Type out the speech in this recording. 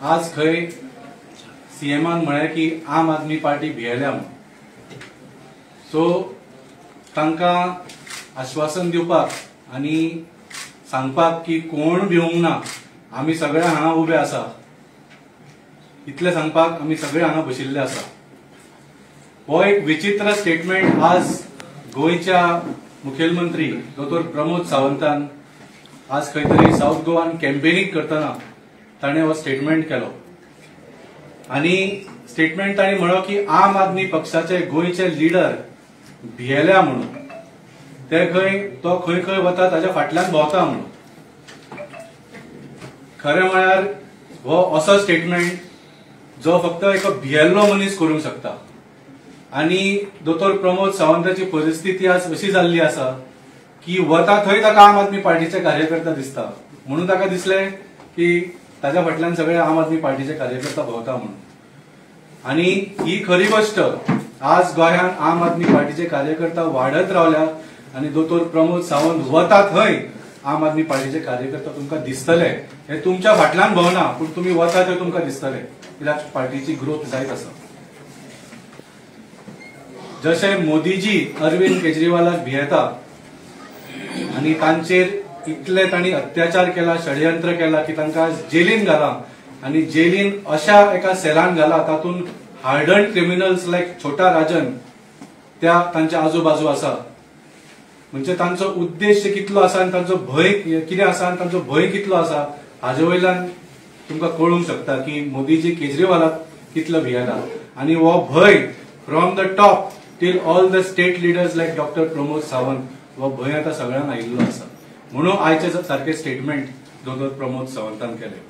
आज खंय सीएमान म्हळें की आम आदमी पार्टी भियेल्या म्हणून, सो तांकां आश्वासन दिवपाक आनी सांगपाक की कोण भिवंक ना, आमी सगळे हांगा उबे आसा, इतले सांगपाक आमी सगळे हांगा बशिल्ले आसा. हो एक विचित्र स्टेटमेंट आज गोंयच्या मुखेलमंत्री डॉ. प्रमोद सावंतान आज खंय तरी साऊथ गोवान कॅम्पेनिंग करतना ताणें हो स्टेटमेंट केलो. आनी स्टेटमेंट ताणें म्हणलो की आम आदमी पक्षाचे गोंयचे लिडर भियेल्या म्हणून, ते तो खंय खंय वता ताच्या फाटल्यान भोंवता म्हणून. खरें म्हळ्यार हो असो स्टेटमेंट जो फक्त एक भियेल्लो मनीस करूंक शकता. आनी डॉ. प्रमोद सावंताची परिस्थिती आज अशी जाल्ली आसा की वता थंय ताका आम आदमी पार्टीचे कार्यकर्ता दिसता, म्हणून ताका दिसलें की ताच्या फाटल्यान सगळे आम आदमी पार्टीचे कार्यकर्ता भोंवता म्हणून. आनी ही खरी गोष्ट. आज गोंयांत आम आदमी पार्टीचे कार्यकर्ता वाढत रावल्यात आनी डॉ. प्रमोद सावंत वता थंय आम आदमी पार्टीचे कार्यकर्ता तुमकां दिसतले. हे तुमच्या फाटल्यान भोंवना, पूण तुमी वता थंय तुमकां दिसतले, कित्याक पार्टीची ग्रोथ जायत आसा. जशे मोदीजी अरविंद केजरीवालाक भियेता आनी तांचेर इतले तांणी अत्याचार केला, षडयंत्र केला की तांकां जेलीन घाला, आनी जेलीन अशा एका सेलान घाला तातूंत हार्डन क्रिमिनल्स लायक छोटा राजन त्या तांच्या आजूबाजू आसा. म्हणजे तांचो उद्देश कितलो आसा आनी तांचो भंय कितें आसा आनी तांचो भंय कितलो आसा हाजे वयल्यान तुमकां कळूंक शकता की मोदीजी केजरीवालाक कितलो भियेला. आनी हो भंय from the top till all the state leaders like डॉ. प्रमोद सावंत, हो भंय आतां सगळ्यांक आयिल्लो आसा. म्हणून आयचे सारखे स्टेटमेंट डॉ. प्रमोद सावंतान केले.